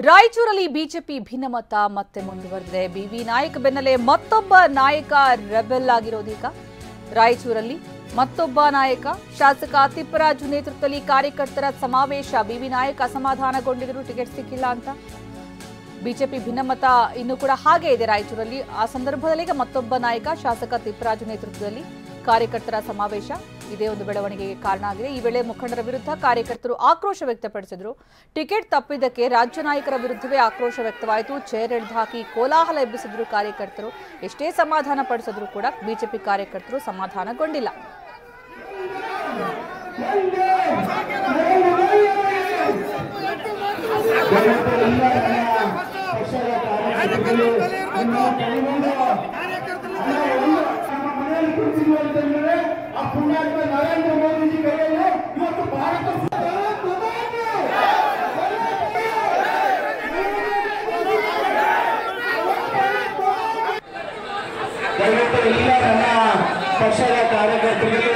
ರಾಯಚೂರಲ್ಲಿ BJP ಭಿನ್ನಮತ ಮತ್ತೆ ಮುಂದುವರೆದಿದೆ. ಬಿವಿ ನಾಯಕ್ ಬೆನ್ನಲ್ಲೇ ಮತ್ತೊಬ್ಬ ನಾಯಕ ರೆಬೆಲ್ ಆಗಿರೋದೀಗ. ರಾಯಚೂರಲ್ಲಿ ಮತ್ತೊಬ್ಬ ನಾಯಕ ಶಾಸಕ ತಿಪ್ಪರಾಜು ನೇತೃತ್ವದಲ್ಲಿ ಕಾರ್ಯಕರ್ತರ ಸಮಾವೇಶ. ಬಿವಿ ನಾಯಕ್ ಅಸಮಾಧಾನಗೊಂಡಿದ್ರು, ಟಿಕೆಟ್ ಸಿಕ್ಕಿಲ್ಲ ಅಂತ. ಬಿಜೆಪಿ ಭಿನ್ನಮತ ಇನ್ನೂ ಕೂಡ ಹಾಗೆ ಇದೆ ರಾಯಚೂರಲ್ಲಿ. ಆ ಸಂದರ್ಭದಲ್ಲಿ ಈಗ ಮತ್ತೊಬ್ಬ ನಾಯಕ ಶಾಸಕ ತಿಪ್ಪರಾಜು ನೇತೃತ್ವದಲ್ಲಿ ಕಾರ್ಯಕರ್ತರ ಸಮಾವೇಶ. ಇದೇ ಒಂದು ಬೆಳವಣಿಗೆಗೆ ಕಾರಣ ಆಗಿದೆ. ಈ ವೇಳೆ ಮುಖಂಡರ ವಿರುದ್ಧ ಕಾರ್ಯಕರ್ತರು ಆಕ್ರೋಶ ವ್ಯಕ್ತಪಡಿಸಿದರು. ಟಿಕೆಟ್ ತಪ್ಪಿದ್ದಕ್ಕೆ ರಾಜ್ಯ ನಾಯಕರ ವಿರುದ್ಧವೇ ಆಕ್ರೋಶ ವ್ಯಕ್ತವಾಯಿತು. ಚೇರ್ ಎಳೆದು ಹಾಕಿ ಕೋಲಾಹಲ ಎಬ್ಬಿಸಿದ್ರು ಕಾರ್ಯಕರ್ತರು. ಎಷ್ಟೇ ಸಮಾಧಾನ ಪಡಿಸಿದ್ರು ಕೂಡ ಬಿಜೆಪಿ ಕಾರ್ಯಕರ್ತರು ಸಮಾಧಾನಗೊಂಡಿಲ್ಲ. ನರೇಂದ್ರ ಮೋದಿ ಕೈಯಲ್ಲಿ ಇವತ್ತು ಭಾರತ ದಯವಿಟ್ಟು ಎಲ್ಲ ನನ್ನ ಪಕ್ಷದ ಕಾರ್ಯಕರ್ತರಿಗೆ